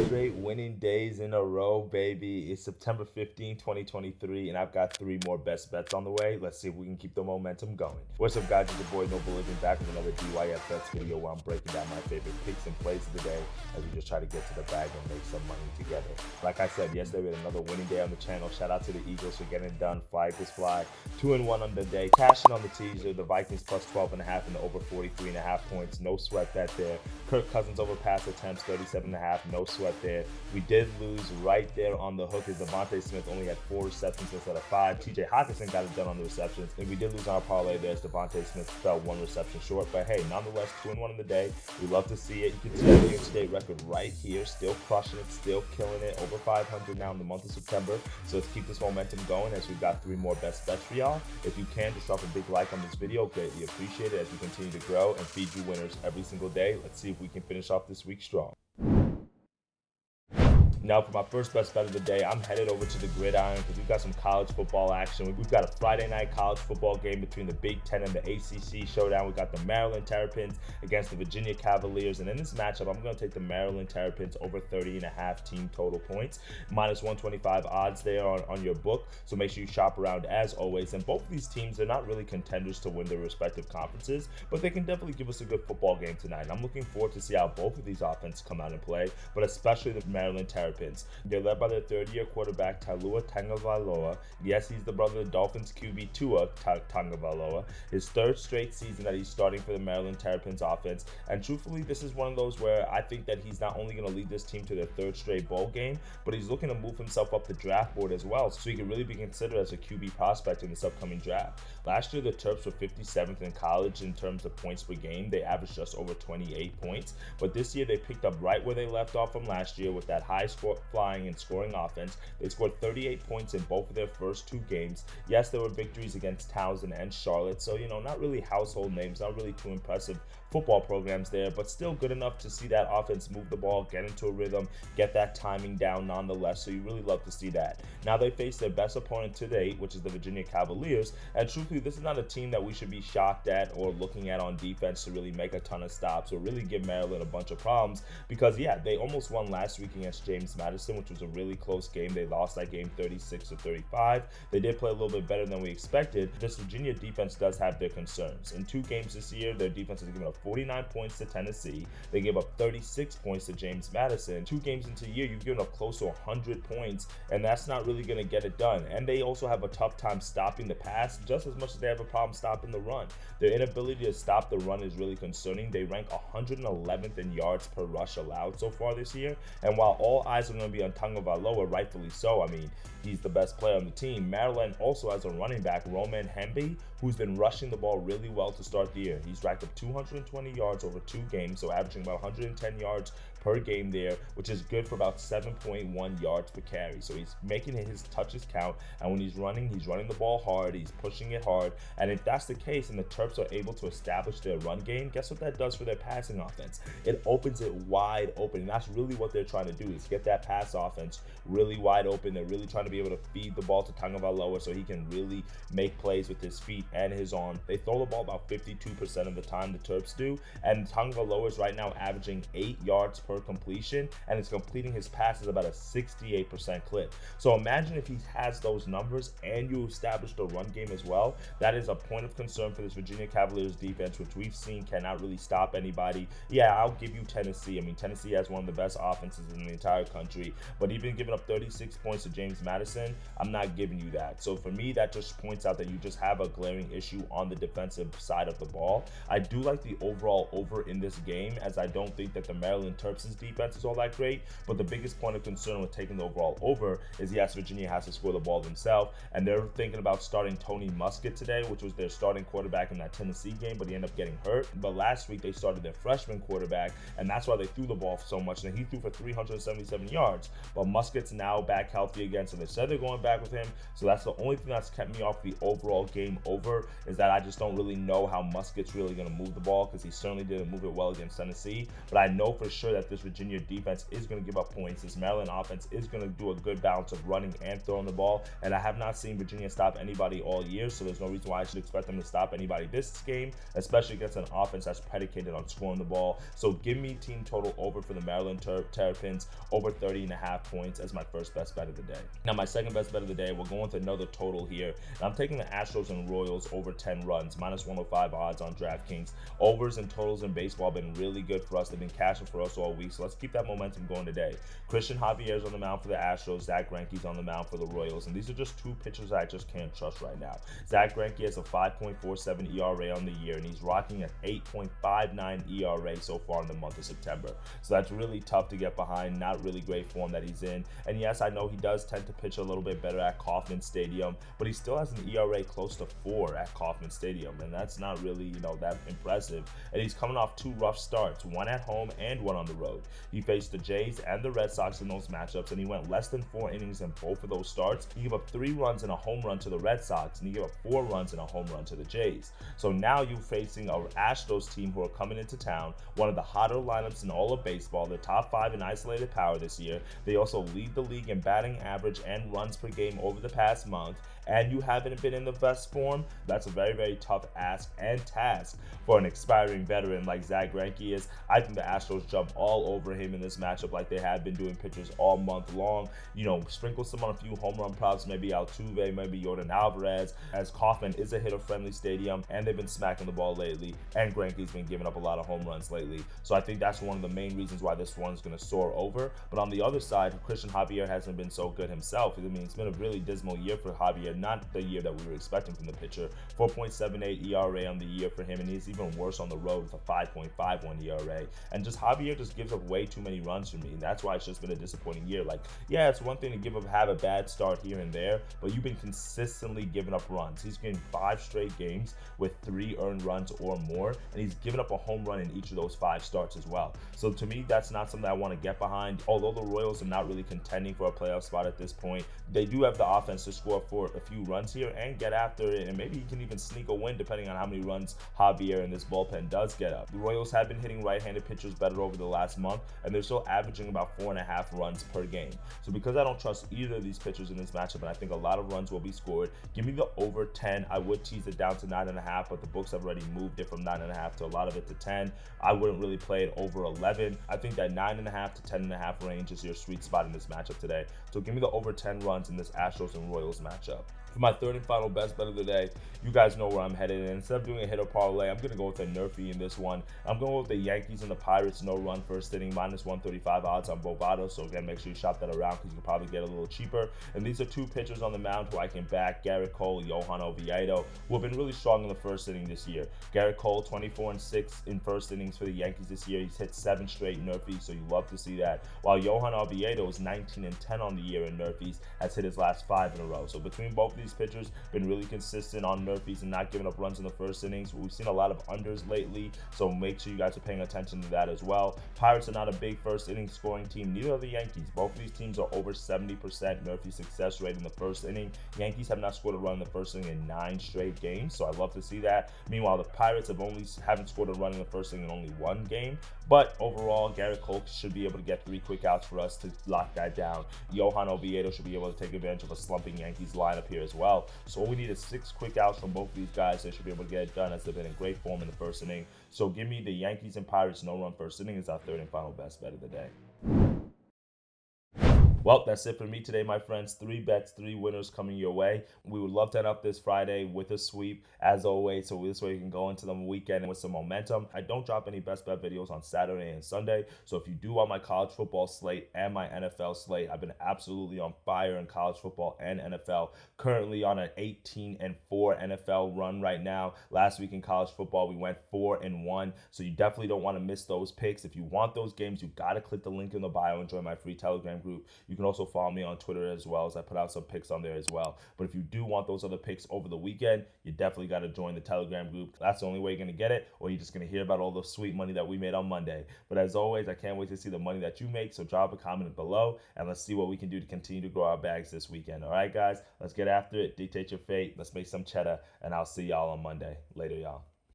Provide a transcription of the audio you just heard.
straight winning days in a row, baby. It's September 15th, 2023, and I've got 3 more best bets on the way. Let's see if we can keep the momentum going. What's up, guys? It's your boy Noble Living back with another DYF Bets video where I'm breaking down my favorite picks and plays of the day as we just try to get to the bag and make some money together. Like I said, yesterday we had another winning day on the channel. Shout out to the Eagles for getting it done. Fly Eagles fly. 2-1 on the day. Cashing on the teaser. The Vikings plus 12.5 and the over 43.5 points. No sweat bet there. Kirk Cousins over pass attempts 37.5. No sweat there. We did lose right there on the hook as Devontae Smith only had 4 receptions instead of 5. TJ Hockenson got it done on the receptions. And we did lose on our parlay there as Devontae Smith fell 1 reception short. But hey, nonetheless, 2-1 in the day. We love to see it. You can see our year-to-date record right here. Still crushing it, still killing it. Over 500 now in the month of September. So let's keep this momentum going as we've got 3 more best bets for y'all. If you can, just drop a big like on this video. Greatly appreciate it as we continue to grow and feed you winners every single day. Let's see if we can finish off this week strong. Now for my first best bet of the day, I'm headed over to the gridiron because we've got some college football action. We've got a Friday night college football game between the Big Ten and the ACC showdown. We've got the Maryland Terrapins against the Virginia Cavaliers. And in this matchup, I'm going to take the Maryland Terrapins over 30.5 team total points. Minus 125 odds there on your book. So make sure you shop around as always. And both of these teams, they're not really contenders to win their respective conferences, but they can definitely give us a good football game tonight. And I'm looking forward to see how both of these offenses come out and play, but especially the Maryland Terrapins. They're led by their third-year quarterback, Taulua Tagovailoa. Yes, he's the brother of the Dolphins QB Tua Tagovailoa. His 3rd straight season that he's starting for the Maryland Terrapins offense. And truthfully, this is one of those where I think that he's not only going to lead this team to their 3rd straight bowl game, but he's looking to move himself up the draft board as well, so he can really be considered as a QB prospect in this upcoming draft. Last year, the Terps were 57th in college in terms of points per game. They averaged just over 28 points. But this year, they picked up right where they left off from last year with that high score flying and scoring offense. They scored 38 points in both of their first 2 games. Yes, there were victories against Townsend and Charlotte, so not really household names, not really too impressive football programs there, but still good enough to see that offense move the ball, get into a rhythm, get that timing down nonetheless. So you really love to see that. Now they face their best opponent to date, which is the Virginia Cavaliers, and truthfully, this is not a team that we should be shocked at or looking at on defense to really make a ton of stops or really give Maryland a bunch of problems, because yeah, they almost won last week against James Madison, which was a really close game. They lost that game 36-35. They did play a little bit better than we expected. This Virginia defense does have their concerns. In 2 games this year, their defense has given up 49 points to Tennessee. They gave up 36 points to James Madison. 2 games into the year, you've given up close to 100 points, and that's not really going to get it done. And they also have a tough time stopping the pass just as much as they have a problem stopping the run. Their inability to stop the run is really concerning. They rank 111th in yards per rush allowed so far this year. And while all eyes are going to be on Tagovailoa, rightfully so, I mean, he's the best player on the team. Maryland also has a running back, Roman Hemby, who's been rushing the ball really well to start the year. He's racked up 220 yards over 2 games, so averaging about 110 yards per game there, which is good for about 7.1 yards per carry. So he's making his touches count, and when he's running the ball hard, he's pushing it hard. And if that's the case and the Terps are able to establish their run game, guess what that does for their passing offense? It opens it wide open, and that's really what they're trying to do, is get that pass offense really wide open. They're really trying to be able to feed the ball to Tagovailoa so he can really make plays with his feet and his arm. They throw the ball about 52% of the time, the Terps do, and Tagovailoa is right now averaging 8 yards per completion, and it's completing his passes about a 68% clip. So imagine if he has those numbers and you establish the run game as well. That is a point of concern for this Virginia Cavaliers defense, which we've seen cannot really stop anybody. Yeah, I'll give you Tennessee. I mean, Tennessee has one of the best offenses in the entire country, but even giving up 36 points to James Madison, I'm not giving you that. So for me, that just points out that you just have a glaring issue on the defensive side of the ball. I do like the overall over in this game, as I don't think that the Maryland Terps' defense is all that great, but the biggest point of concern with taking the overall over is yes, Virginia has to score the ball themselves, and they're thinking about starting Tony Muskett today, which was their starting quarterback in that Tennessee game, but he ended up getting hurt. But last week they started their freshman quarterback, and that's why they threw the ball so much, and he threw for 377 yards. But Muskett's now back healthy again, so they said they're going back with him. So that's the only thing that's kept me off the overall game over, is that I just don't really know how Muskett's really going to move the ball, because he certainly didn't move it well against Tennessee. But I know for sure that like this Virginia defense is going to give up points. This Maryland offense is going to do a good balance of running and throwing the ball, and I have not seen Virginia stop anybody all year, so there's no reason why I should expect them to stop anybody this game, especially against an offense that's predicated on scoring the ball. So give me team total over for the Maryland Terrapins, over 30.5 points as my first best bet of the day. Now, my second best bet of the day, we're going with another total here, and I'm taking the Astros and Royals over 10 runs, minus 105 odds on DraftKings. Overs and totals in baseball have been really good for us. They've been cashing for us all week, so let's keep that momentum going today. Christian Javier's on the mound for the Astros, Zach Greinke's on the mound for the Royals, and these are just two pitchers that I just can't trust right now. Zach Greinke has a 5.47 ERA on the year, and he's rocking an 8.59 ERA so far in the month of September. So that's really tough to get behind, not really great form that he's in. And yes, I know he does tend to pitch a little bit better at Kauffman Stadium, but he still has an ERA close to 4 at Kauffman Stadium, and that's not really, that impressive. And he's coming off 2 rough starts, one at home and one on the road. He faced the Jays and the Red Sox in those matchups, and he went less than 4 innings in both of those starts. He gave up 3 runs and a home run to the Red Sox, and he gave up 4 runs and a home run to the Jays. So now you're facing an Astros team who are coming into town, one of the hotter lineups in all of baseball. They're top 5 in isolated power this year. They also lead the league in batting average and runs per game over the past month, and you haven't been in the best form. That's a very, very tough ask and task for an expiring veteran like Zach Greinke is. I think the Astros jump all over him in this matchup like they have been doing pitchers all month long. Sprinkle some on a few home run props, maybe Altuve, maybe Yordan Alvarez, as Kauffman is a hitter-friendly stadium, and they've been smacking the ball lately, and Greinke's been giving up a lot of home runs lately. So I think that's one of the main reasons why this one's going to soar over. But on the other side, Christian Javier hasn't been so good himself. I mean, it's been a really dismal year for Javier, not the year that we were expecting from the pitcher. 4.78 ERA on the year for him, and he's even worse on the road with a 5.51 ERA. And just Javier just gives up way too many runs for me, and that's why it's just been a disappointing year. Like, yeah, it's one thing to have a bad start here and there, but you've been consistently giving up runs. He's getting 5 straight games with 3 earned runs or more, and he's given up a home run in each of those 5 starts as well. So to me, that's not something I want to get behind. Although the Royals are not really contending for a playoff spot at this point, they do have the offense to score for a few runs here and get after it, and maybe he can even sneak a win depending on how many runs Javier in this bullpen does get up. The Royals have been hitting right-handed pitchers better over the last month, and they're still averaging about 4.5 runs per game. So because I don't trust either of these pitchers in this matchup, and I think a lot of runs will be scored, give me the over 10. I would tease it down to 9.5, but the books have already moved it from 9.5 to a lot of it to 10. I wouldn't really play it over 11. I think that 9.5 to 10.5 range is your sweet spot in this matchup today. So give me the over 10 runs in this Astros and Royals matchup. For my third and final best bet of the day, you guys know where I'm headed. And instead of doing a hitter parlay, I'm going to go with a NRFI in this one. I'm going with the Yankees and the Pirates no run first inning, minus 135 odds on Bovado. So again, make sure you shop that around because you can probably get a little cheaper. And these are 2 pitchers on the mound who I can back: Garrett Cole, Johan Oviedo, who have been really strong in the first inning this year. Garrett Cole, 24-6 in first innings for the Yankees this year. He's hit 7 straight NRFIs, so you love to see that. While Johan Oviedo is 19-10 on the year in NRFIs, has hit his last 5 in a row. So between both these pitchers, been really consistent on NRFIs and not giving up runs in the first innings. We've seen a lot of unders lately, so make sure you guys are paying attention to that as well. Pirates are not a big first inning scoring team, neither are the Yankees. Both of these teams are over 70% NRFI success rate in the first inning. Yankees have not scored a run in the first inning in 9 straight games, so I love to see that. Meanwhile, the Pirates haven't scored a run in the first inning in only 1 game. But overall, Garrett Cole should be able to get 3 quick outs for us to lock that down. Johan Oviedo should be able to take advantage of a slumping Yankees lineup here as well. So all we need is 6 quick outs from both of these guys. They should be able to get it done as they've been in great form in the first inning. So give me the Yankees and Pirates no run first inning as our third and final best bet of the day. Well, that's it for me today, my friends. 3 bets, 3 winners coming your way. We would love to end up this Friday with a sweep, as always, so this way you can go into the weekend with some momentum. I don't drop any best bet videos on Saturday and Sunday, so if you do want my college football slate and my NFL slate, I've been absolutely on fire in college football and NFL. Currently on an 18-4 NFL run right now. Last week in college football, we went 4-1, so you definitely don't want to miss those picks. If you want those games, you got to click the link in the bio and join my free Telegram group. You can also follow me on Twitter as well, as I put out some picks on there as well. But if you do want those other picks over the weekend, you definitely got to join the Telegram group. That's the only way you're going to get it, or you're just going to hear about all the sweet money that we made on Monday. But as always, I can't wait to see the money that you make, so drop a comment below, and let's see what we can do to continue to grow our bags this weekend. All right, guys, let's get after it. Dictate your fate. Let's make some cheddar, and I'll see y'all on Monday. Later, y'all.